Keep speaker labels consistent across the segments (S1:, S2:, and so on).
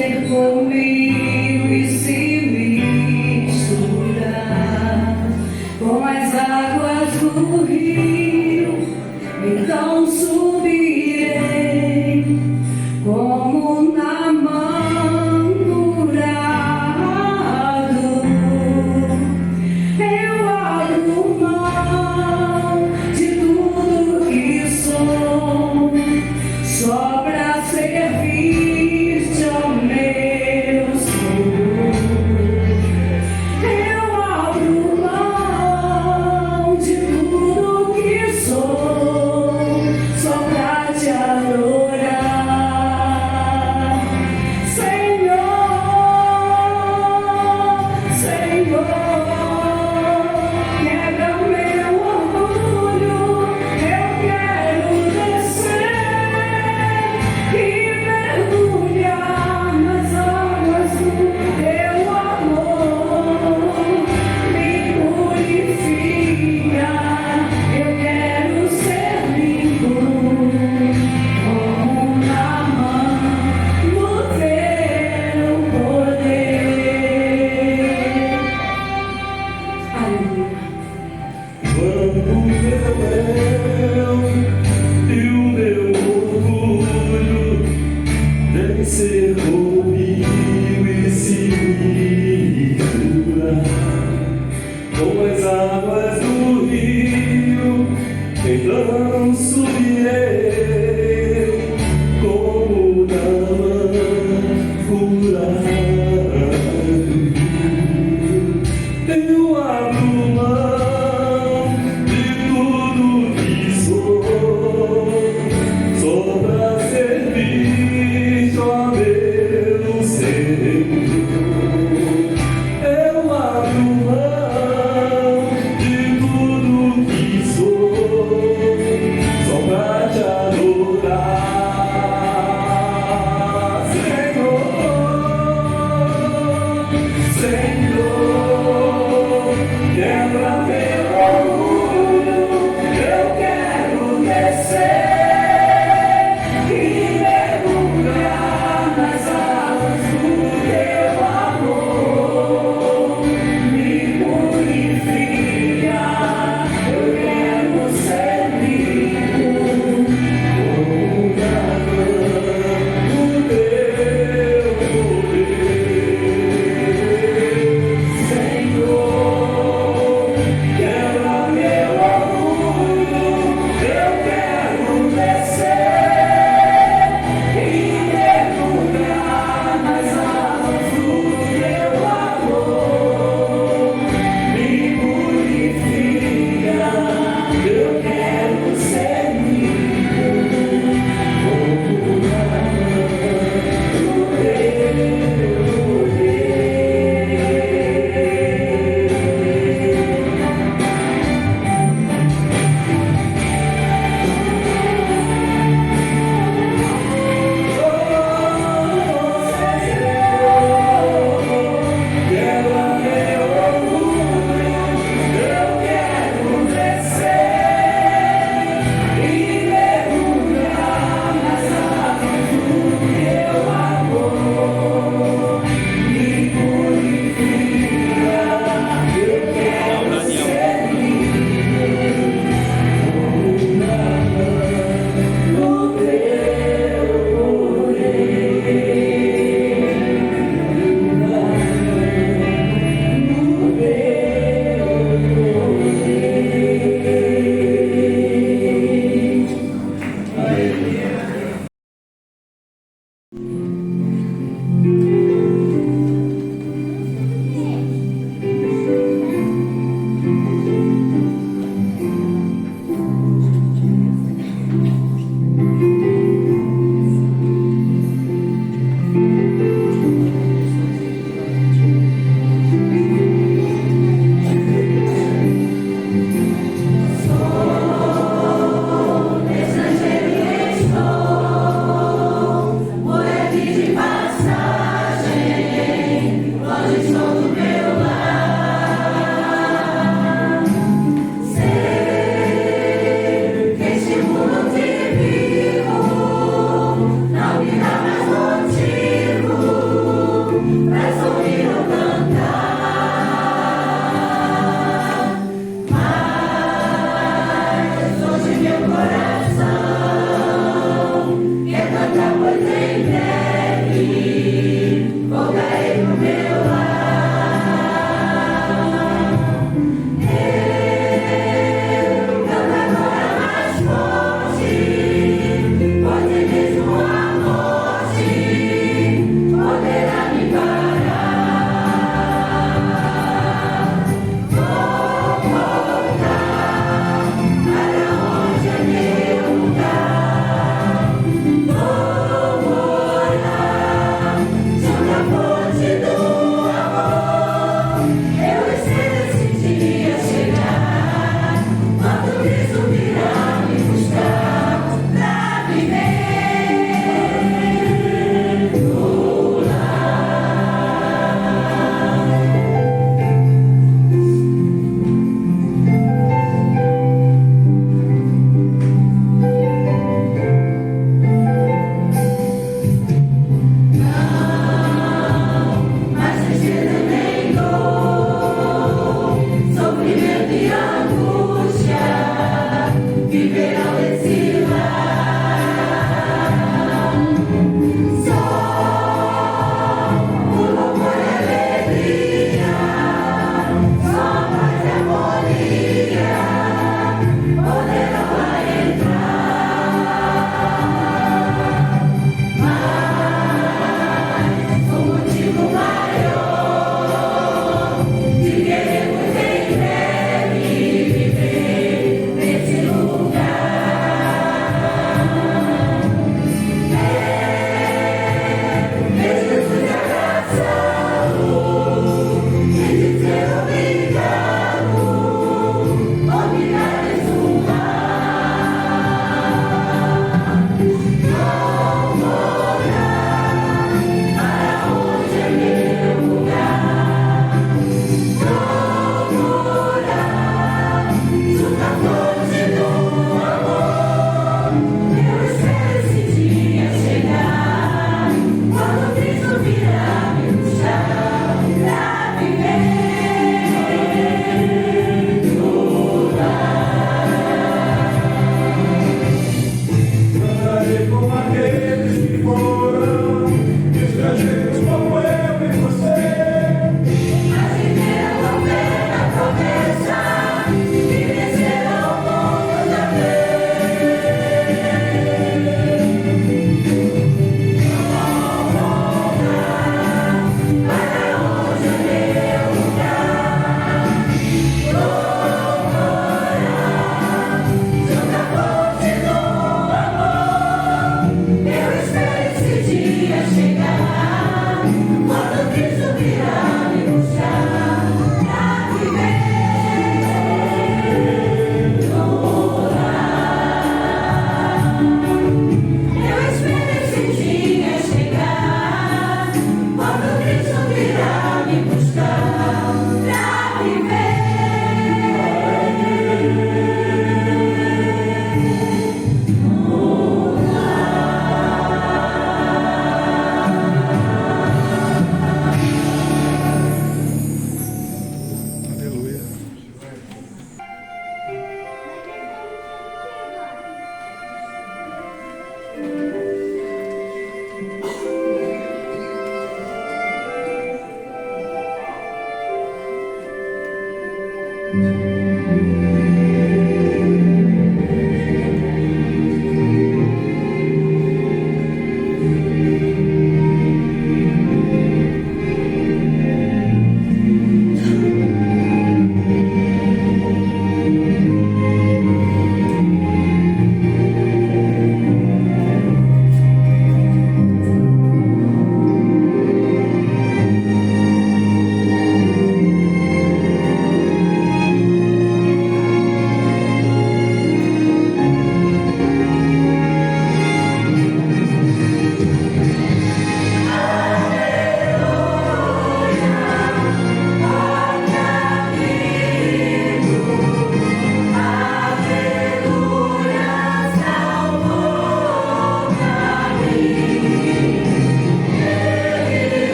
S1: ser comigo e se misturar com as águas do rio, então subirei como Naamã curado. Eu abro mão de tudo que sou, só pra servir-te, ó meu Senhor.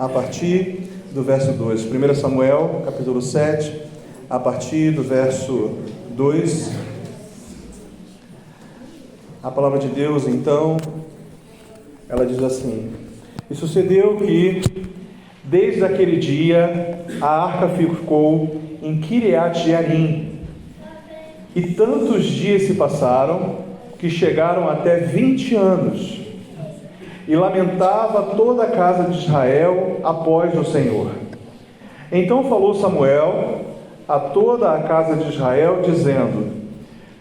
S2: a partir do verso 2. 1 Samuel, capítulo 7, a partir do verso 2. A palavra de Deus, então, ela diz assim: E sucedeu que, desde aquele dia, a arca ficou em Kiriat-Jearim, e tantos dias se passaram, que chegaram até 20 anos, e lamentava toda a casa de Israel após o Senhor. Então falou Samuel a toda a casa de Israel, dizendo: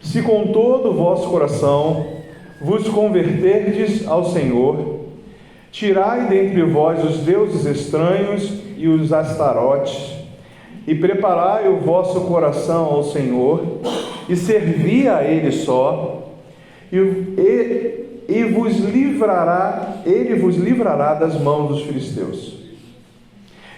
S2: Se com todo o vosso coração vos converterdes ao Senhor, tirai dentre vós os deuses estranhos e os astarotes, e preparai o vosso coração ao Senhor, e servi a Ele só, ele vos livrará das mãos dos filisteus.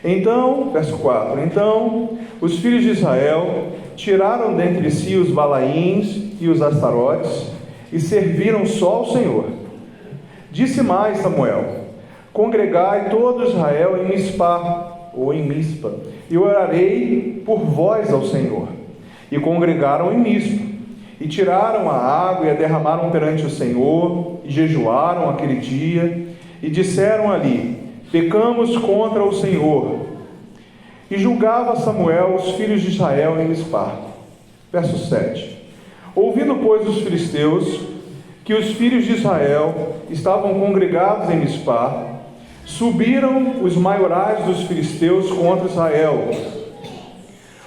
S2: Então, verso 4: Então os filhos de Israel tiraram dentre si os Balaíns e os Astarotes, e serviram só ao Senhor. Disse mais Samuel: Congregai todo Israel em Mispa, e orarei por vós ao Senhor. E congregaram em Mispa, e tiraram a água e a derramaram perante o Senhor, e jejuaram aquele dia, e disseram ali: Pecamos contra o Senhor. E julgava Samuel os filhos de Israel em Mispa. Verso 7: Ouvindo, pois, os filisteus que os filhos de Israel estavam congregados em Mispa, subiram os maiorais dos filisteus contra Israel.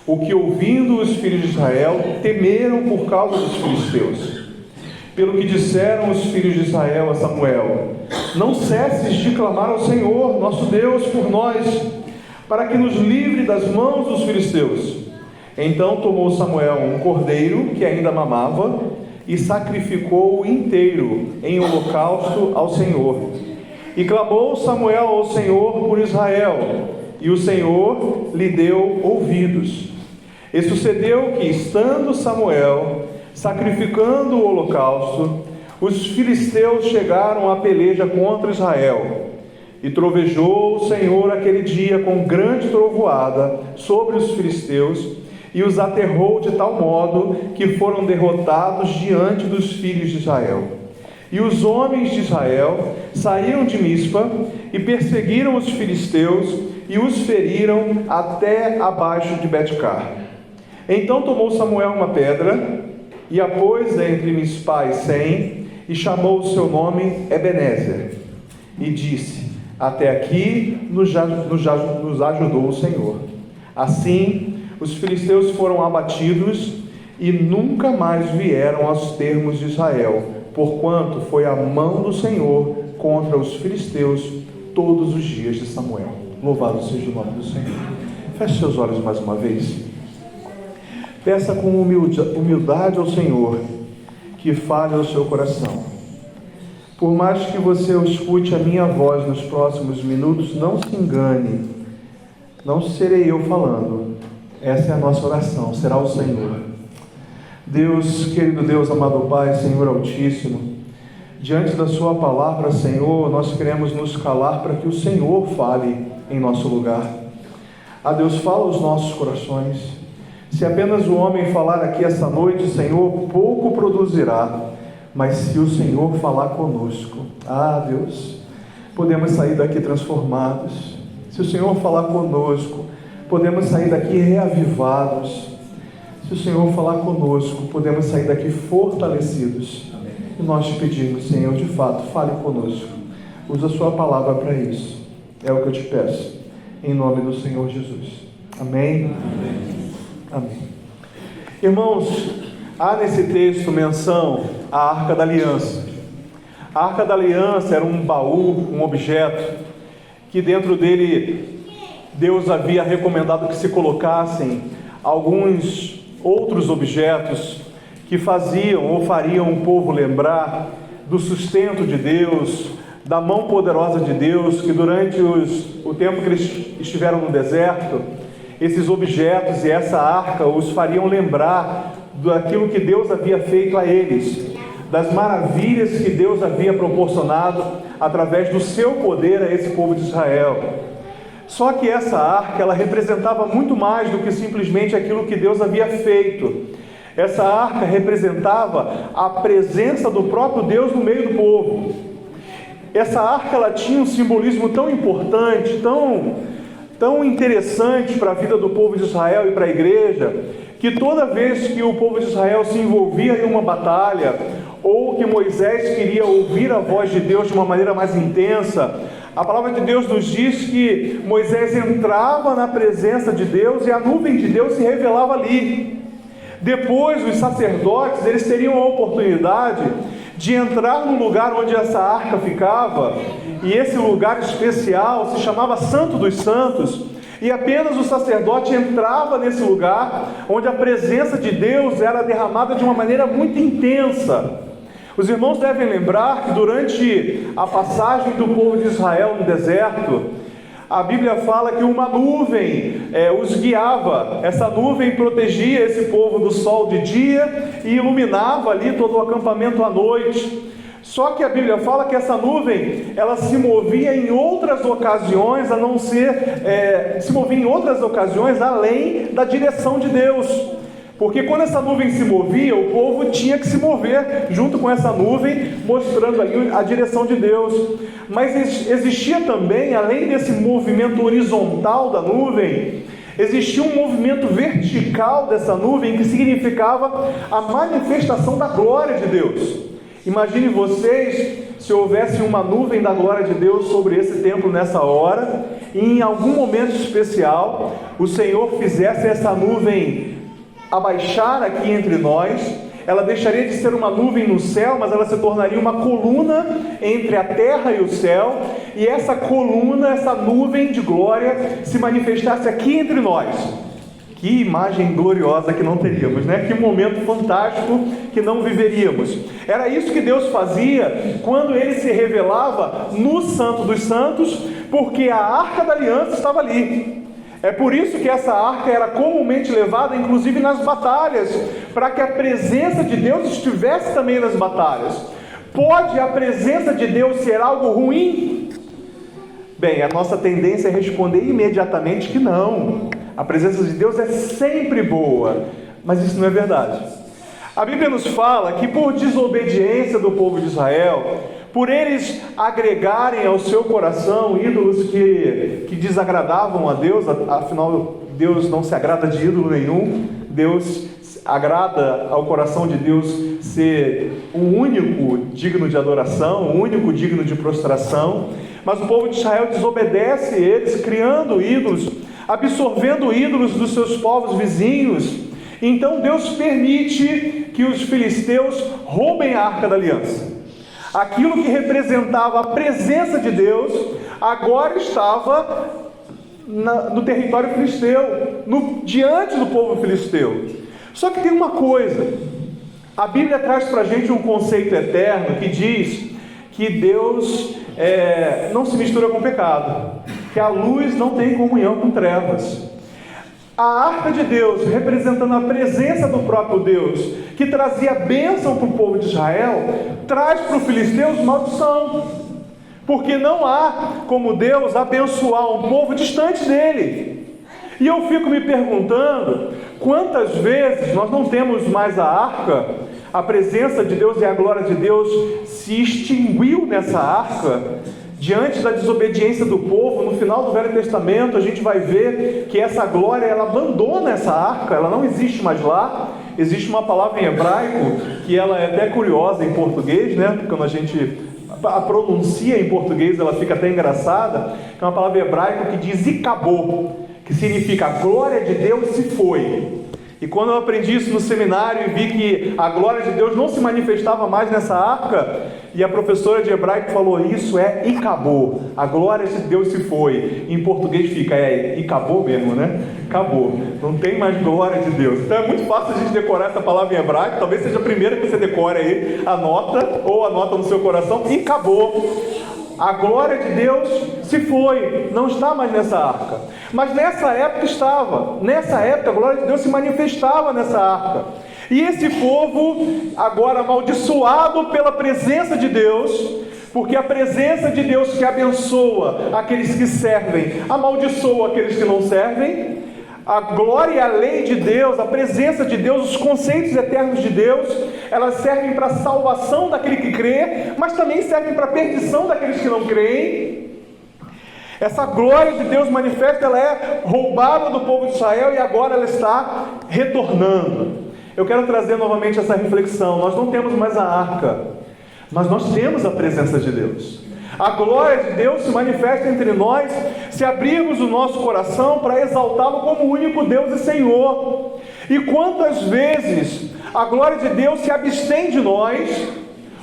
S2: O que, ouvindo os filhos de Israel, temeram por causa dos filisteus. Pelo que disseram os filhos de Israel a Samuel: Não cesses de clamar ao Senhor, nosso Deus, por nós, para que nos livre das mãos dos filisteus. Então tomou Samuel um cordeiro que ainda mamava, e sacrificou-o inteiro em holocausto ao Senhor. E clamou Samuel ao Senhor por Israel, e o Senhor lhe deu ouvidos. E sucedeu que, estando Samuel sacrificando o holocausto, os filisteus chegaram à peleja contra Israel. E trovejou o Senhor aquele dia com grande trovoada sobre os filisteus, e os aterrou de tal modo que foram derrotados diante dos filhos de Israel. E os homens de Israel saíram de Mispa e perseguiram os filisteus e os feriram até abaixo de Betcar. Então tomou Samuel uma pedra e a pôs entre Mispa e Sem, e chamou o seu nome Ebenezer, e disse: Até aqui nos ajudou o Senhor. Assim os filisteus foram abatidos e nunca mais vieram aos termos de Israel, porquanto foi a mão do Senhor contra os filisteus todos os dias de Samuel. Louvado seja o nome do Senhor. Feche seus olhos mais uma vez. Peça com humildade ao Senhor que fale ao seu coração. Por mais que você escute a minha voz nos próximos minutos, não se engane, não serei eu falando. Essa é a nossa oração, será o Senhor. Deus, querido Deus, amado Pai, Senhor Altíssimo, diante da sua palavra, Senhor, nós queremos nos calar para que o Senhor fale em nosso lugar. Ah, Deus, fala aos nossos corações. Se apenas o homem falar aqui essa noite, Senhor, pouco produzirá, mas se o Senhor falar conosco, ah, Deus, podemos sair daqui transformados. Se o Senhor falar conosco, podemos sair daqui reavivados. Se o Senhor falar conosco, podemos sair daqui fortalecidos. Amém. E nós te pedimos, Senhor, de fato, fale conosco. Usa a sua palavra para isso. É o que eu te peço. Em nome do Senhor Jesus. Amém? Amém. Amém. Irmãos, há nesse texto menção à Arca da Aliança. A Arca da Aliança era um baú, um objeto, que dentro dele Deus havia recomendado que se colocassem alguns outros objetos que faziam ou fariam o povo lembrar do sustento de Deus, da mão poderosa de Deus, que durante o tempo que eles estiveram no deserto, esses objetos e essa arca os fariam lembrar daquilo que Deus havia feito a eles, das maravilhas que Deus havia proporcionado através do seu poder a esse povo de Israel. Só que essa arca, ela representava muito mais do que simplesmente aquilo que Deus havia feito. Essa arca representava a presença do próprio Deus no meio do povo. Essa arca, ela tinha um simbolismo tão importante, tão interessante para a vida do povo de Israel e para a igreja, que toda vez que o povo de Israel se envolvia em uma batalha, ou que Moisés queria ouvir a voz de Deus de uma maneira mais intensa, a palavra de Deus nos diz que Moisés entrava na presença de Deus e a nuvem de Deus se revelava ali. Depois, os sacerdotes, eles teriam a oportunidade de entrar no lugar onde essa arca ficava, e esse lugar especial se chamava Santo dos Santos, e apenas o sacerdote entrava nesse lugar, onde a presença de Deus era derramada de uma maneira muito intensa. Os irmãos devem lembrar que durante a passagem do povo de Israel no deserto, a Bíblia fala que uma nuvem os guiava. Essa nuvem protegia esse povo do sol de dia e iluminava ali todo o acampamento à noite. Só que a Bíblia fala que essa nuvem, ela se movia em outras ocasiões, se movia em outras ocasiões além da direção de Deus. Porque quando essa nuvem se movia, o povo tinha que se mover junto com essa nuvem, mostrando ali a direção de Deus. Mas existia também, além desse movimento horizontal da nuvem, existia um movimento vertical dessa nuvem, que significava a manifestação da glória de Deus. Imagine vocês se houvesse uma nuvem da glória de Deus sobre esse templo nessa hora, e em algum momento especial, o Senhor fizesse essa nuvem abaixar aqui entre nós. Ela deixaria de ser uma nuvem no céu, mas ela se tornaria uma coluna entre a terra e o céu, e essa coluna, essa nuvem de glória se manifestasse aqui entre nós. Que imagem gloriosa que não teríamos, né? Que momento fantástico que não viveríamos. Era isso que Deus fazia quando Ele se revelava no Santo dos Santos, porque a Arca da Aliança estava ali. É por isso que essa arca era comumente levada, inclusive nas batalhas, para que a presença de Deus estivesse também nas batalhas. Pode a presença de Deus ser algo ruim? Bem, a nossa tendência é responder imediatamente que não. A presença de Deus é sempre boa, mas isso não é verdade. A Bíblia nos fala que por desobediência do povo de Israel, por eles agregarem ao seu coração ídolos que desagradavam a Deus, afinal Deus não se agrada de ídolo nenhum, Deus agrada ao coração de Deus ser o único digno de adoração, o único digno de prostração, mas o povo de Israel desobedece eles, criando ídolos, absorvendo ídolos dos seus povos vizinhos. Então Deus permite que os filisteus roubem a Arca da Aliança. Aquilo que representava a presença de Deus, agora estava no território filisteu, diante do povo filisteu. Só que tem uma coisa, a Bíblia traz para a gente um conceito eterno que diz que Deus não se mistura com o pecado, que a luz não tem comunhão com trevas. A arca de Deus, representando a presença do próprio Deus, que trazia bênção para o povo de Israel, traz para os filisteus maldição, porque não há como Deus abençoar um povo distante dele. E eu fico me perguntando, quantas vezes nós não temos mais a arca, a presença de Deus e a glória de Deus se extinguiu nessa arca, diante da desobediência do povo. No final do Velho Testamento a gente vai ver que essa glória, ela abandona essa arca, ela não existe mais lá. Existe uma palavra em hebraico que ela é até curiosa em português, né? Quando a gente a pronuncia em português ela fica até engraçada, que é uma palavra hebraica que diz Icabô, que significa a glória de Deus se foi. E quando eu aprendi isso no seminário e vi que a glória de Deus não se manifestava mais nessa arca, e a professora de hebraico falou, isso é Icabô, a glória de Deus se foi. Em português fica, Icabô mesmo, né? Acabou, não tem mais glória de Deus. Então é muito fácil a gente decorar essa palavra em hebraico, talvez seja a primeira que você decore aí, anota no seu coração, Icabô. A glória de Deus se foi, não está mais nessa arca. Mas nessa época estava. Nessa época a glória de Deus se manifestava nessa arca. E esse povo, agora amaldiçoado pela presença de Deus, porque a presença de Deus que abençoa aqueles que servem, amaldiçoa aqueles que não servem. A glória e a lei de Deus, a presença de Deus, os conceitos eternos de Deus, elas servem para a salvação daquele que crê, mas também servem para a perdição daqueles que não creem. Essa glória de Deus manifesta, ela é roubada do povo de Israel e agora ela está retornando. Eu quero trazer novamente essa reflexão. Nós não temos mais a arca, mas nós temos a presença de Deus. A glória de Deus se manifesta entre nós se abrirmos o nosso coração para exaltá-lo como o único Deus e Senhor. E quantas vezes a glória de Deus se abstém de nós,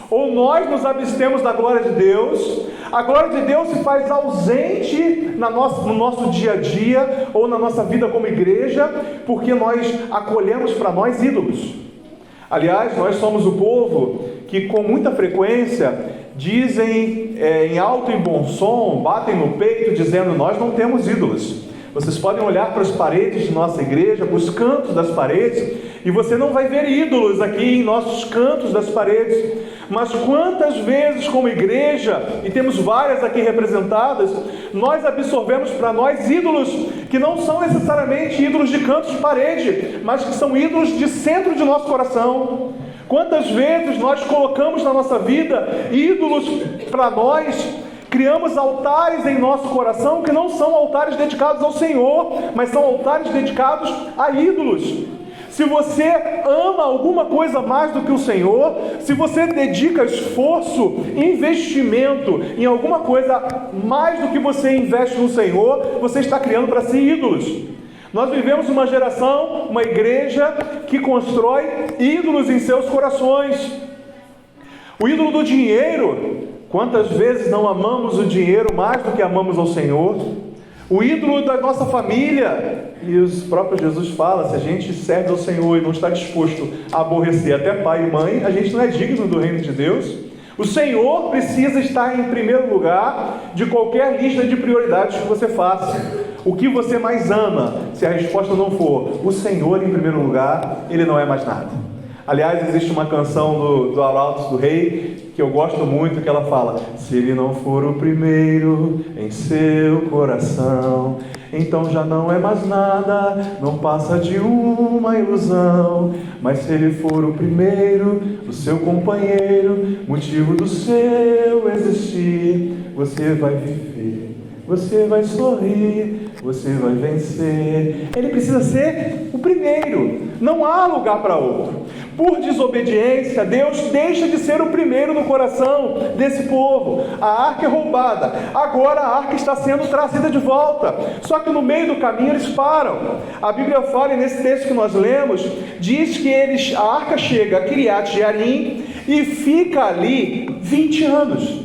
S2: ou nós nos abstemos da glória de Deus, a glória de Deus se faz ausente no nosso dia a dia, ou na nossa vida como igreja, porque nós acolhemos para nós ídolos. Aliás, nós somos o povo que com muita frequência dizem em alto e bom som, batem no peito dizendo: nós não temos ídolos. Vocês podem olhar para as paredes de nossa igreja, para os cantos das paredes, e você não vai ver ídolos aqui em nossos cantos das paredes. Mas quantas vezes como igreja, e temos várias aqui representadas, nós absorvemos para nós ídolos que não são necessariamente ídolos de cantos de parede, mas que são ídolos de centro de nosso coração. Quantas vezes nós colocamos na nossa vida ídolos para nós, criamos altares em nosso coração que não são altares dedicados ao Senhor, mas são altares dedicados a ídolos. Se você ama alguma coisa mais do que o Senhor, se você dedica esforço, investimento em alguma coisa mais do que você investe no Senhor, você está criando para si ídolos. Nós vivemos uma geração, uma igreja que constrói ídolos em seus corações. O ídolo do dinheiro, quantas vezes não amamos o dinheiro mais do que amamos ao Senhor? O ídolo da nossa família, e o próprio Jesus fala: se a gente serve ao Senhor e não está disposto a aborrecer até pai e mãe, a gente não é digno do reino de Deus. O Senhor precisa estar em primeiro lugar de qualquer lista de prioridades que você faça. O que você mais ama? Se a resposta não for o Senhor em primeiro lugar, Ele não é mais nada. Aliás, existe uma canção do Arautos do Rei, que eu gosto muito, que ela fala: se Ele não for o primeiro em seu coração, então já não é mais nada, não passa de uma ilusão. Mas se Ele for o primeiro, o seu companheiro, motivo do seu existir, você vai viver, você vai sorrir, você vai vencer. Ele precisa ser o primeiro, não há lugar para outro. Por desobediência, Deus deixa de ser o primeiro no coração desse povo. A arca é roubada, agora a arca está sendo trazida de volta. Só que no meio do caminho eles param. A Bíblia fala, e nesse texto que nós lemos, diz que a arca chega a Kiriat Jearim e fica ali 20 anos.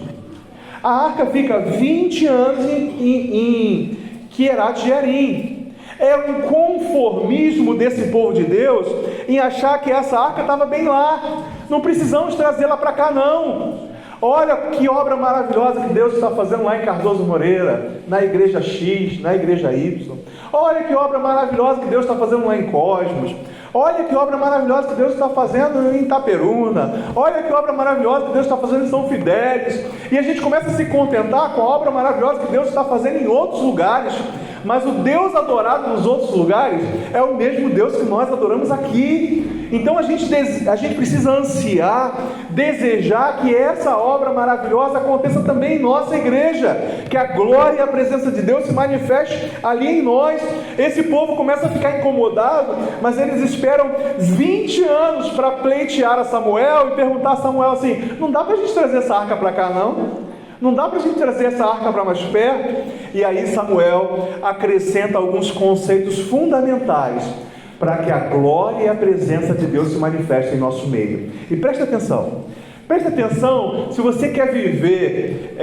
S2: A arca fica 20 anos em Kiriat Jearim. É um conformismo desse povo de Deus em achar que essa arca estava bem lá. Não precisamos trazê-la para cá, não. Olha que obra maravilhosa que Deus está fazendo lá em Cardoso Moreira, na igreja X, na igreja Y. Olha que obra maravilhosa que Deus está fazendo lá em Cosmos. Olha que obra maravilhosa que Deus está fazendo em Itaperuna. Olha que obra maravilhosa que Deus está fazendo em São Fidélis. E a gente começa a se contentar com a obra maravilhosa que Deus está fazendo em outros lugares. Mas o Deus adorado nos outros lugares é o mesmo Deus que nós adoramos aqui. Então a gente precisa ansiar, desejar que essa obra maravilhosa aconteça também em nossa igreja, que a glória e a presença de Deus se manifeste ali em nós. Esse povo começa a ficar incomodado, mas eles esperam 20 anos para pleitear a Samuel e perguntar a Samuel assim: não dá para a gente trazer essa arca para cá, não? Não dá para a gente trazer essa arca para mais perto? E aí Samuel acrescenta alguns conceitos fundamentais para que a glória e a presença de Deus se manifestem em nosso meio. E preste atenção, se você quer viver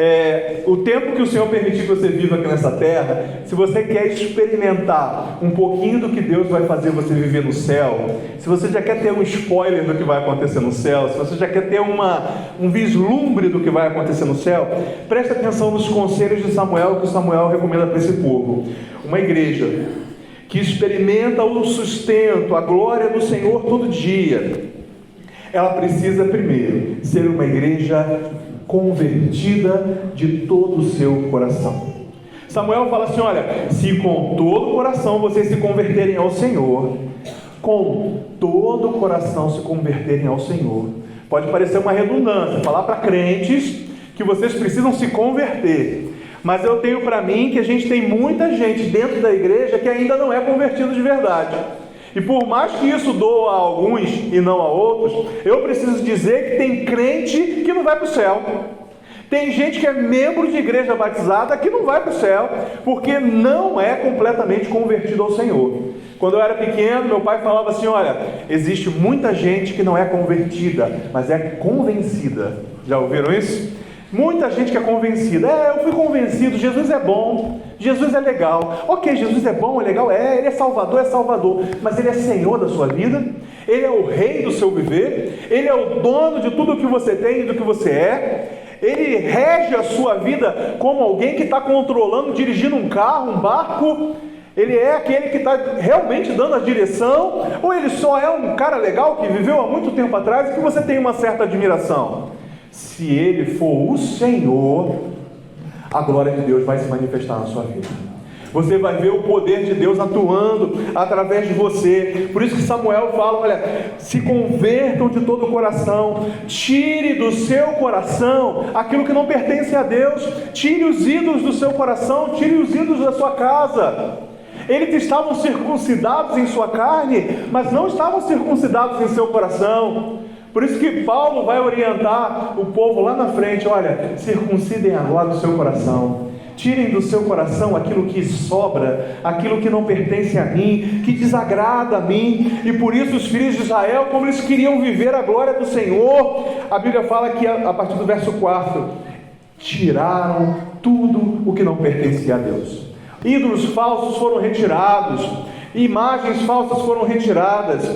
S2: o tempo que o Senhor permitir que você viva aqui nessa terra, se você quer experimentar um pouquinho do que Deus vai fazer você viver no céu, se você já quer ter um spoiler do que vai acontecer no céu, se você já quer ter um vislumbre do que vai acontecer no céu, preste atenção nos conselhos de Samuel, que Samuel recomenda para esse povo. Uma igreja que experimenta o sustento, a glória do Senhor todo dia, ela precisa primeiro ser uma igreja convertida de todo o seu coração. Samuel fala assim: olha, se com todo o coração vocês se converterem ao Senhor, com todo o coração se converterem ao Senhor. Pode parecer uma redundância falar para crentes que vocês precisam se converter, mas eu tenho para mim que a gente tem muita gente dentro da igreja que ainda não é convertido de verdade. E por mais que isso doa a alguns e não a outros, eu preciso dizer que tem crente que não vai para o céu. Tem gente que é membro de igreja batizada que não vai para o céu, porque não é completamente convertido ao Senhor. Quando eu era pequeno, meu pai falava assim: olha, existe muita gente que não é convertida, mas é convencida. Já ouviram isso? Muita gente que é convencida: eu fui convencido, Jesus é bom, Jesus é legal. Ok, Jesus é bom, é legal, Ele é Salvador, mas Ele é Senhor da sua vida, Ele é o Rei do seu viver, Ele é o dono de tudo o que você tem e do que você é. Ele rege a sua vida como alguém que está controlando, dirigindo um carro, um barco. Ele é aquele que está realmente dando a direção, ou ele só é um cara legal que viveu há muito tempo atrás e que você tem uma certa admiração? Se ele for o Senhor, a glória de Deus vai se manifestar na sua vida. Você vai ver o poder de Deus atuando através de você. Por isso que Samuel fala: olha, se convertam de todo o coração, tire do seu coração aquilo que não pertence a Deus, tire os ídolos do seu coração, tire os ídolos da sua casa. Eles estavam circuncidados em sua carne, mas não estavam circuncidados em seu coração. Por isso que Paulo vai orientar o povo lá na frente: olha, circuncidem agora o seu coração. Tirem do seu coração aquilo que sobra, aquilo que não pertence a mim, que desagrada a mim. E por isso os filhos de Israel, como eles queriam viver a glória do Senhor, a Bíblia fala que a partir do verso 4, tiraram tudo o que não pertencia a Deus. Ídolos falsos foram retirados, imagens falsas foram retiradas,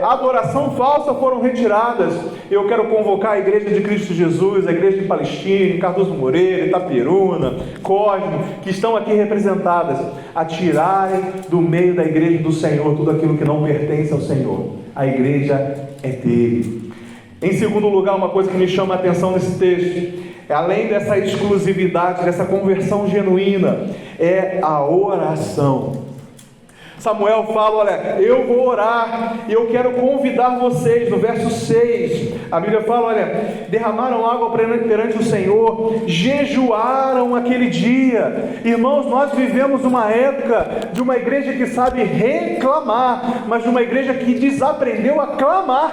S2: adoração falsa foram retiradas. Eu quero convocar a Igreja de Cristo Jesus, a Igreja de Palestina, Cardoso Moreira, Itaperuna, Cosme, que estão aqui representadas, a tirarem do meio da Igreja do Senhor tudo aquilo que não pertence ao Senhor. A Igreja é dele. Em segundo lugar, uma coisa que me chama a atenção nesse texto, além dessa exclusividade, dessa conversão genuína, é a oração. Samuel fala: olha, eu vou orar e eu quero convidar vocês. No verso 6, a Bíblia fala: olha, derramaram água perante o Senhor, jejuaram aquele dia. Irmãos, nós vivemos uma época de uma igreja que sabe reclamar, mas de uma igreja que desaprendeu a clamar.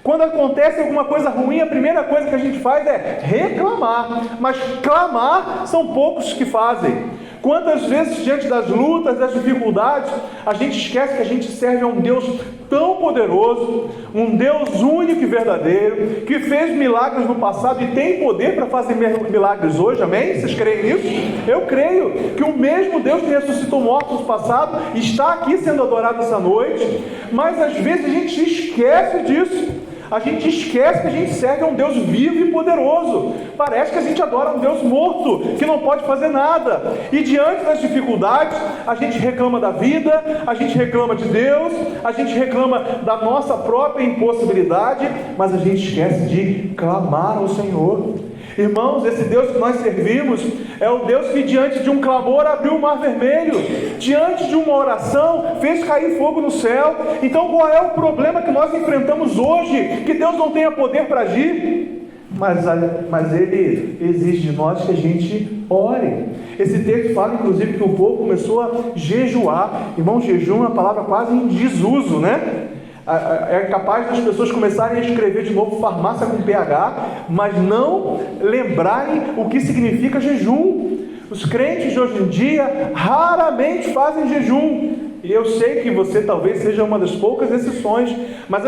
S2: Quando acontece alguma coisa ruim, a primeira coisa que a gente faz é reclamar, mas clamar são poucos que fazem. Quantas vezes, diante das lutas, das dificuldades, a gente esquece que a gente serve a um Deus tão poderoso, um Deus único e verdadeiro, que fez milagres no passado e tem poder para fazer milagres hoje, amém? Vocês creem nisso? Eu creio que o mesmo Deus que ressuscitou mortos no passado está aqui sendo adorado essa noite, mas às vezes a gente esquece disso. A gente esquece que a gente serve a um Deus vivo e poderoso. Parece que a gente adora um Deus morto, que não pode fazer nada. E diante das dificuldades, a gente reclama da vida, a gente reclama de Deus, a gente reclama da nossa própria impossibilidade, mas a gente esquece de clamar ao Senhor. Irmãos, esse Deus que nós servimos é o Deus que diante de um clamor abriu o mar vermelho, diante de uma oração fez cair fogo no céu. Então qual é o problema que nós enfrentamos hoje? Que Deus não tenha poder para agir? Mas Ele exige de nós que a gente ore. Esse texto fala inclusive que o povo começou a jejuar. Irmão, jejum é uma palavra quase em desuso, né? É capaz das pessoas começarem a escrever de novo farmácia com PH, mas não lembrarem o que significa jejum. Os crentes de hoje em dia raramente fazem jejum. E eu sei que você talvez seja uma das poucas exceções, mas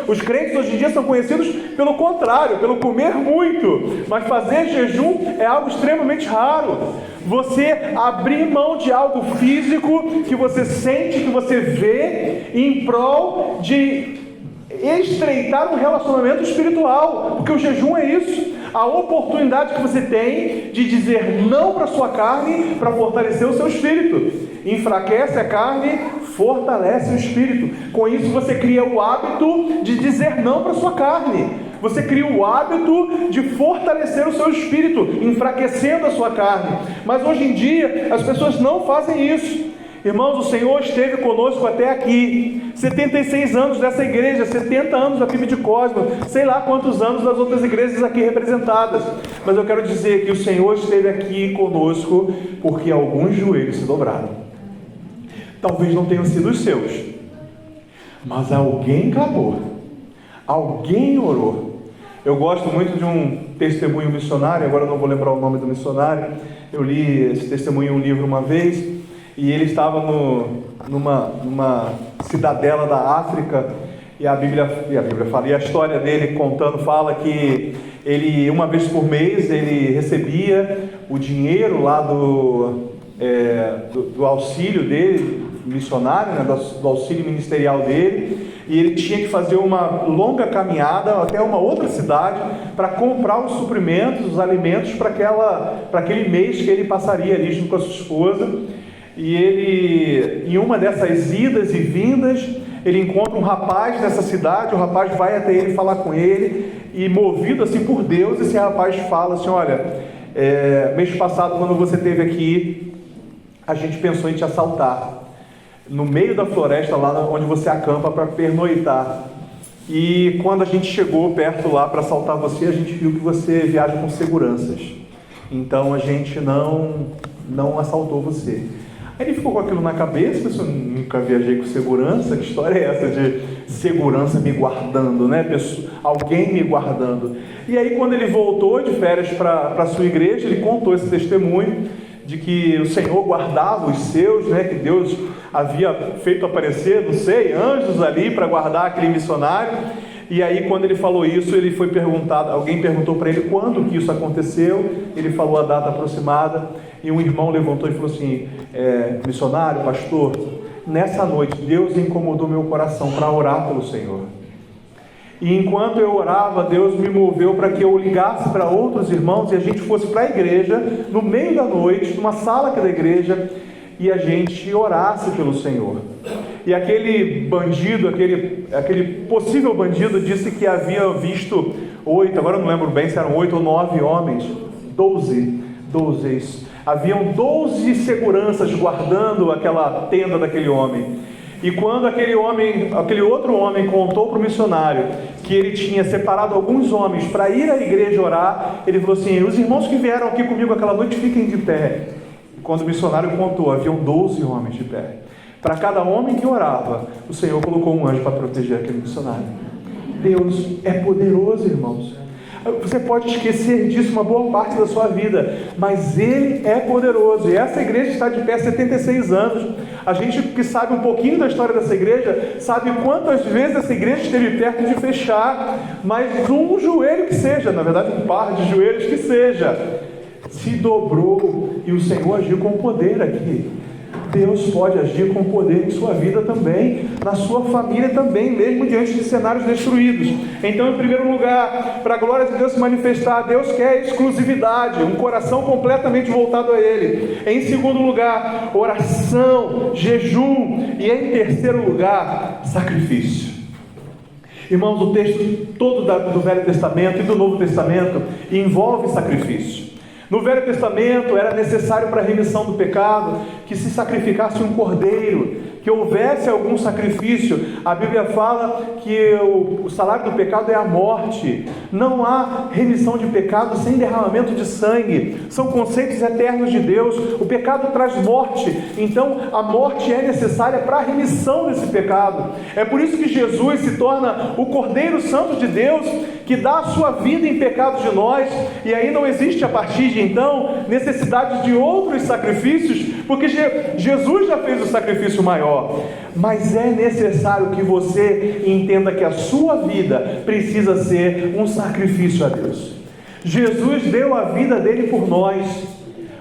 S2: os crentes hoje em dia são conhecidos pelo contrário, pelo comer muito. Mas fazer jejum é algo extremamente raro. Você abrir mão de algo físico que você sente, que você vê, em prol de estreitar um relacionamento espiritual, porque o jejum é isso, a oportunidade que você tem de dizer não para a sua carne, para fortalecer o seu espírito. enfraquece a carne, fortalece o espírito. Com isso você cria o hábito de dizer não para a sua carne. Você cria o hábito de fortalecer o seu espírito, enfraquecendo a sua carne. Mas hoje em dia as pessoas não fazem isso. Irmãos, o Senhor esteve conosco até aqui, 76 anos dessa igreja, 70 anos da PIB de Cosmo, sei lá quantos anos das outras igrejas aqui representadas, mas eu quero dizer que o Senhor esteve aqui conosco porque alguns joelhos se dobraram. Talvez não tenham sido os seus, mas alguém clamou, alguém orou. Eu gosto muito de um testemunho missionário, agora eu não vou lembrar o nome do missionário, eu li esse testemunho em um livro uma vez, e ele estava numa cidadela da África, e a Bíblia fala, e a história dele fala que ele, uma vez por mês, ele recebia o dinheiro lá do auxílio dele, missionário, né, do auxílio ministerial dele, e ele tinha que fazer uma longa caminhada até uma outra cidade para comprar os suprimentos, os alimentos para aquele mês que ele passaria ali junto com a sua esposa. E ele, em uma dessas idas e vindas, ele encontra um rapaz nessa cidade, o rapaz vai até ele falar com ele, e movido assim por Deus, esse rapaz fala assim: olha, mês passado quando você esteve aqui, a gente pensou em te assaltar, no meio da floresta lá onde você acampa para pernoitar, e quando a gente chegou perto lá para assaltar você, a gente viu que você viaja com seguranças, então a gente não assaltou você. Aí ele ficou com aquilo na cabeça, eu nunca viajei com segurança, que história é essa de segurança me guardando, né? Alguém me guardando. E aí quando ele voltou de férias para a sua igreja, ele contou esse testemunho de que o Senhor guardava os seus, né? Que Deus havia feito aparecer, não sei, anjos ali para guardar aquele missionário. E aí quando ele falou isso, ele foi perguntado, alguém perguntou para ele quando que isso aconteceu, ele falou a data aproximada, e um irmão levantou e falou assim: missionário, pastor, nessa noite Deus incomodou meu coração para orar pelo Senhor, e enquanto eu orava, Deus me moveu para que eu ligasse para outros irmãos e a gente fosse para a igreja, no meio da noite, numa sala aqui da igreja, e a gente orasse pelo Senhor. E aquele bandido, aquele possível bandido, disse que havia visto 8, agora eu não lembro bem se eram 8 ou 9 homens, 12, haviam 12 seguranças guardando aquela tenda daquele homem. E quando aquele outro homem contou para o missionário que ele tinha separado alguns homens para ir à igreja orar, ele falou assim: os irmãos que vieram aqui comigo aquela noite, fiquem de pé. E quando o missionário contou, haviam 12 homens de pé. Para cada homem que orava, o Senhor colocou um anjo para proteger aquele missionário. Deus é poderoso, irmãos. Você pode esquecer disso uma boa parte da sua vida, mas Ele é poderoso. E essa igreja está de pé há 76 anos. A gente que sabe um pouquinho da história dessa igreja, sabe quantas vezes essa igreja esteve perto de fechar, mas um joelho que seja, na verdade um par de joelhos que seja, se dobrou, e o Senhor agiu com poder aqui. Deus pode agir com poder em sua vida também, na sua família também, mesmo diante de cenários destruídos. Então, em primeiro lugar, para a glória de Deus se manifestar, Deus quer exclusividade, um coração completamente voltado a Ele. Em segundo lugar, oração, jejum, e em terceiro lugar, sacrifício. Irmãos, o texto todo do Velho Testamento e do Novo Testamento envolve sacrifício. No Velho Testamento era necessário para a remissão do pecado que se sacrificasse um cordeiro, que houvesse algum sacrifício. A Bíblia fala que o salário do pecado é a morte. Não há remissão de pecado sem derramamento de sangue. São conceitos eternos de Deus. O pecado traz morte, então a morte é necessária para a remissão desse pecado. É por isso que Jesus se torna o Cordeiro Santo de Deus, que dá a sua vida em pecado de nós, e aí não existe a partir de então necessidade de outros sacrifícios, porque Jesus já fez o sacrifício maior. Mas é necessário que você entenda que a sua vida precisa ser um sacrifício a Deus. Jesus deu a vida dele por nós.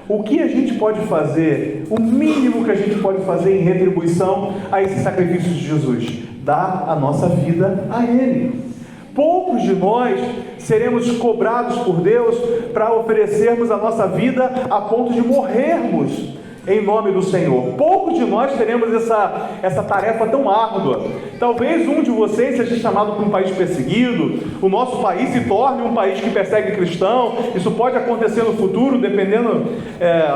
S2: O que a gente pode fazer, o mínimo que a gente pode fazer em retribuição a esse sacrifício de Jesus? Dar a nossa vida a Ele. Poucos de nós seremos cobrados por Deus para oferecermos a nossa vida a ponto de morrermos em nome do Senhor. Poucos de nós teremos essa tarefa tão árdua. Talvez um de vocês seja chamado para um país perseguido, o nosso país se torne um país que persegue cristão. Isso pode acontecer no futuro, dependendo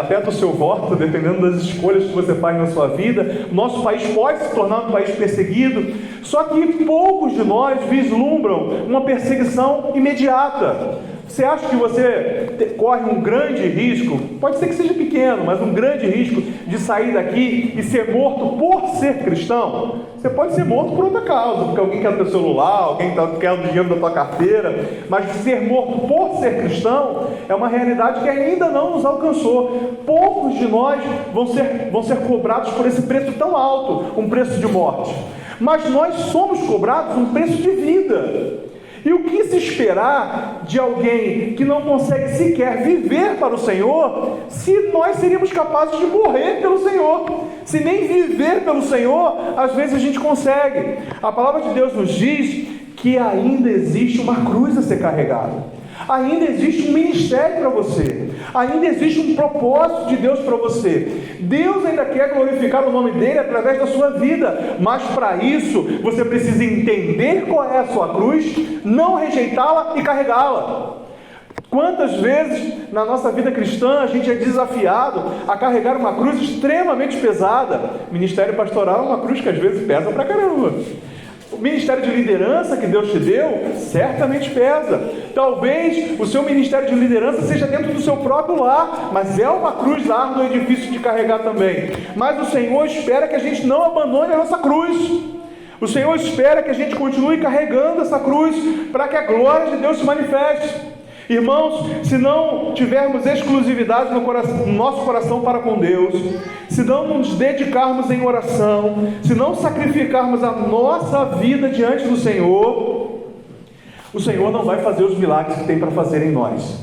S2: até do seu voto, dependendo das escolhas que você faz na sua vida. O nosso país pode se tornar um país perseguido, só que poucos de nós vislumbram uma perseguição imediata. Você acha que você corre um grande risco, pode ser que seja pequeno, mas um grande risco de sair daqui e ser morto por ser cristão? Você pode ser morto por outra causa, porque alguém quer o teu celular, alguém quer o dinheiro da tua carteira, mas ser morto por ser cristão é uma realidade que ainda não nos alcançou. Poucos de nós vão ser cobrados por esse preço tão alto, um preço de morte. Mas nós somos cobrados um preço de vida. E o que se esperar de alguém que não consegue sequer viver para o Senhor, se nós seríamos capazes de morrer pelo Senhor? Se nem viver pelo Senhor, às vezes a gente consegue. A palavra de Deus nos diz que ainda existe uma cruz a ser carregada. Ainda existe um ministério para você. Ainda existe um propósito de Deus para você. Deus ainda quer glorificar o nome dele através da sua vida. Mas para isso, você precisa entender qual é a sua cruz, não rejeitá-la e carregá-la. Quantas vezes na nossa vida cristã a gente é desafiado a carregar uma cruz extremamente pesada? O ministério pastoral é uma cruz que às vezes pesa pra caramba. O ministério de liderança que Deus te deu, certamente pesa. Talvez o seu ministério de liderança seja dentro do seu próprio lar, mas é uma cruz árdua e difícil de carregar também. Mas o Senhor espera que a gente não abandone a nossa cruz. O Senhor espera que a gente continue carregando essa cruz, para que a glória de Deus se manifeste. Irmãos, se não tivermos exclusividade no nosso coração para com Deus, se não nos dedicarmos em oração, se não sacrificarmos a nossa vida diante do Senhor, o Senhor não vai fazer os milagres que tem para fazer em nós.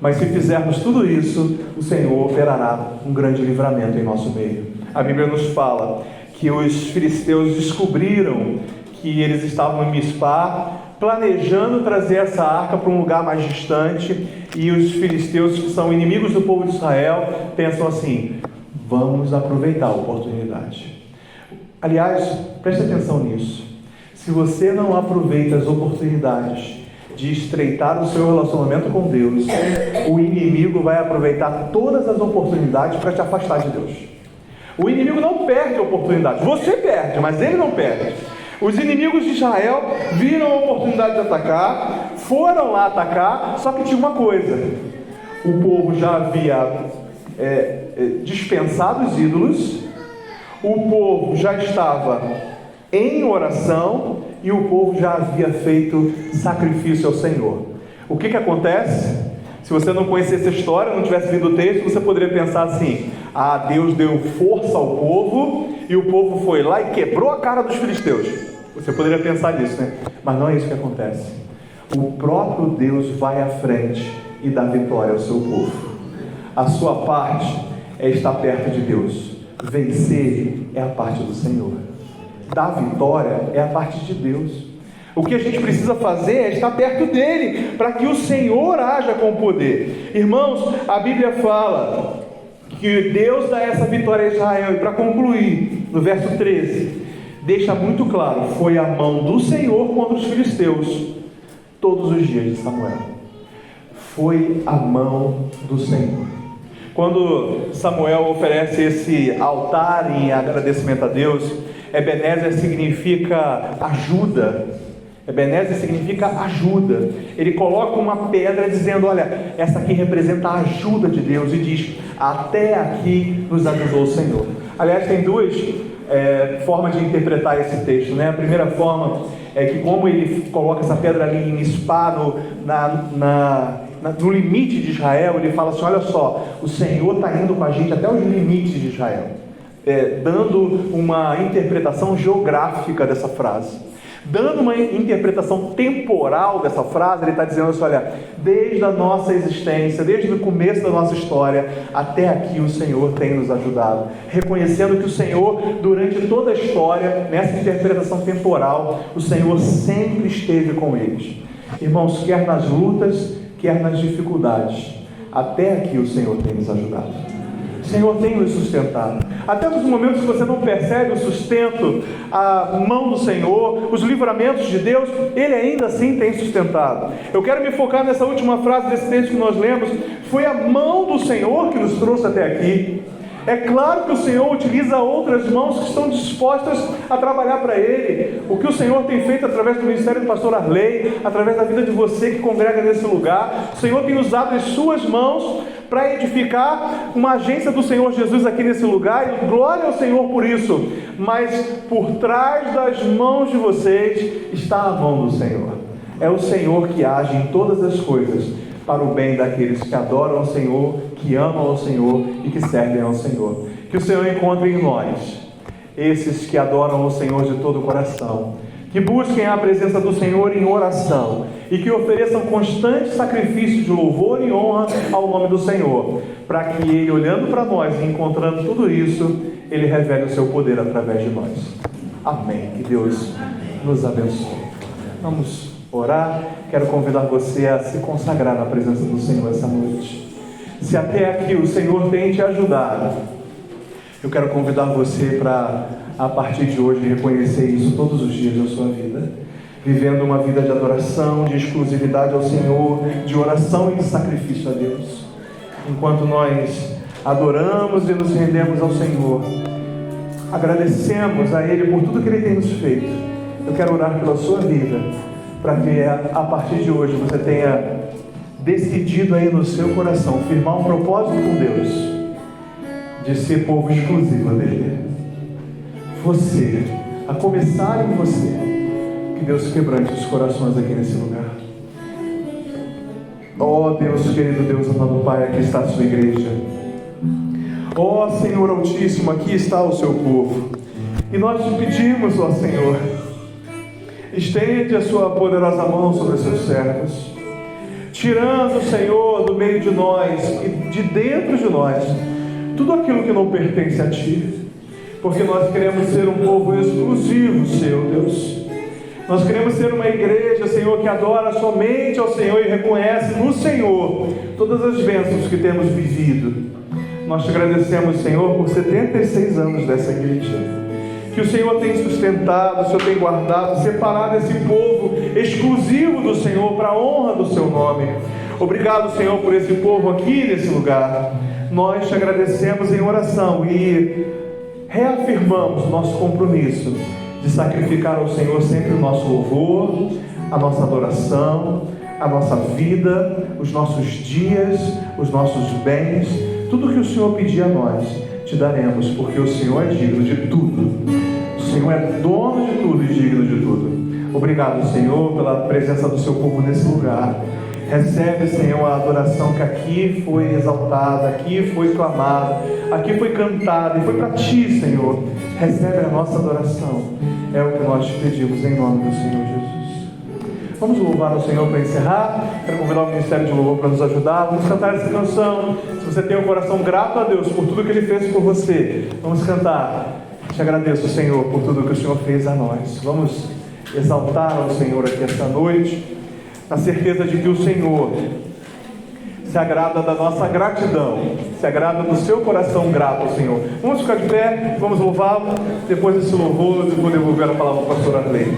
S2: Mas se fizermos tudo isso, o Senhor operará um grande livramento em nosso meio. A Bíblia nos fala que os filisteus descobriram que eles estavam em Mispá, planejando trazer essa arca para um lugar mais distante, e os filisteus, que são inimigos do povo de Israel, pensam assim: vamos aproveitar a oportunidade. Aliás, preste atenção nisso. Se você não aproveita as oportunidades de estreitar o seu relacionamento com Deus, o inimigo vai aproveitar todas as oportunidades para te afastar de Deus. O inimigo não perde a oportunidade, você perde, mas ele não perde. Os inimigos de Israel viram a oportunidade de atacar, foram lá atacar, só que tinha uma coisa: o povo já havia dispensado os ídolos, o povo já estava em oração e o povo já havia feito sacrifício ao Senhor. O que acontece? Se você não conhecesse a história, não tivesse lido o texto, você poderia pensar assim: Deus deu força ao povo e o povo foi lá e quebrou a cara dos filisteus. Você poderia pensar nisso, né? Mas não é isso que acontece. O próprio Deus vai à frente e dá vitória ao seu povo. A sua parte é estar perto de Deus. Vencer é a parte do Senhor. Dar vitória é a parte de Deus. O que a gente precisa fazer é estar perto dele, para que o Senhor haja com poder. Irmãos, a Bíblia fala que Deus dá essa vitória a Israel. E para concluir, no verso 13, deixa muito claro: foi a mão do Senhor contra os filisteus todos os dias de Samuel. Foi a mão do Senhor. Quando Samuel oferece esse altar em agradecimento a Deus, Ebenezer significa ajuda. Ebenezer significa ajuda. Ele coloca uma pedra dizendo: olha, essa aqui representa a ajuda de Deus, e diz: até aqui nos ajudou o Senhor. Aliás, tem duas formas de interpretar esse texto, né? A primeira forma é que, como ele coloca essa pedra ali em Mispá, no limite de Israel, ele fala assim: olha só, o Senhor está indo com a gente até os limites de Israel, dando uma interpretação geográfica dessa frase. Dando uma interpretação temporal dessa frase, ele está dizendo assim: olha, desde a nossa existência, desde o começo da nossa história, até aqui o Senhor tem nos ajudado. Reconhecendo que o Senhor, durante toda a história, nessa interpretação temporal, o Senhor sempre esteve com eles. Irmãos, quer nas lutas, quer nas dificuldades, até aqui o Senhor tem nos ajudado. Senhor tem nos sustentado. Até nos momentos que você não percebe o sustento, a mão do Senhor, os livramentos de Deus, Ele ainda assim tem sustentado. Eu quero me focar nessa última frase desse texto que nós lemos. Foi a mão do Senhor que nos trouxe até aqui. É claro que o Senhor utiliza outras mãos que estão dispostas a trabalhar para Ele. O que o Senhor tem feito através do ministério do pastor Arley, através da vida de você que congrega nesse lugar, o Senhor tem usado as suas mãos para edificar uma agência do Senhor Jesus aqui nesse lugar, e glória ao Senhor por isso. Mas por trás das mãos de vocês está a mão do Senhor. É o Senhor que age em todas as coisas para o bem daqueles que adoram ao Senhor, que amam ao Senhor e que servem ao Senhor. Que o Senhor encontre em nós esses que adoram ao Senhor de todo o coração, que busquem a presença do Senhor em oração e que ofereçam constante sacrifício de louvor e honra ao nome do Senhor, para que Ele, olhando para nós e encontrando tudo isso, Ele revele o seu poder através de nós. Amém. Que Deus nos abençoe. Vamos orar. Quero convidar você a se consagrar na presença do Senhor essa noite. Se até aqui o Senhor tem te ajudado, eu quero convidar você para, a partir de hoje, reconhecer isso todos os dias da sua vida, vivendo uma vida de adoração, de exclusividade ao Senhor, de oração e de sacrifício a Deus. Enquanto nós adoramos e nos rendemos ao Senhor, agradecemos a Ele por tudo que Ele tem nos feito. Eu quero orar pela sua vida, para que a partir de hoje você tenha decidido aí no seu coração firmar um propósito com Deus de ser povo exclusivo dele. Você, a começar em você, que Deus quebrante os corações aqui nesse lugar. Ó Deus querido, Deus amado Pai, aqui está a sua igreja. Ó Senhor Altíssimo, aqui está o seu povo, e nós te pedimos, ó Senhor, estende a sua poderosa mão sobre os seus servos, tirando, Senhor, do meio de nós e de dentro de nós tudo aquilo que não pertence a Ti, porque nós queremos ser um povo exclusivo, Senhor Deus. Nós queremos ser uma igreja, Senhor, que adora somente ao Senhor e reconhece no Senhor todas as bênçãos que temos vivido. Nós te agradecemos, Senhor, por 76 anos dessa igreja, que o Senhor tem sustentado, o Senhor tem guardado, separado esse povo exclusivo do Senhor para a honra do seu nome. Obrigado, Senhor, por esse povo aqui nesse lugar. Nós te agradecemos em oração e reafirmamos o nosso compromisso de sacrificar ao Senhor sempre o nosso louvor, a nossa adoração, a nossa vida, os nossos dias, os nossos bens, tudo que o Senhor pedir a nós, te daremos, porque o Senhor é digno de tudo. O Senhor é dono de tudo e digno de tudo. Obrigado, Senhor, pela presença do seu povo nesse lugar. Recebe, Senhor, a adoração que aqui foi exaltada, aqui foi clamada, aqui foi cantada e foi para Ti, Senhor. Recebe a nossa adoração. É o que nós te pedimos em nome do Senhor Jesus. Vamos louvar ao Senhor para encerrar. Quero convidar o Ministério de Louvor para nos ajudar. Vamos cantar essa canção. Se você tem um coração grato a Deus por tudo que Ele fez por você, vamos cantar. Te agradeço, Senhor, por tudo que o Senhor fez a nós. Vamos exaltar ao Senhor aqui esta noite, na certeza de que o Senhor se agrada da nossa gratidão, se agrada do seu coração grato ao Senhor. Vamos ficar de pé, vamos louvá-lo. Depois desse louvor, eu vou devolver a palavra ao pastor Arley.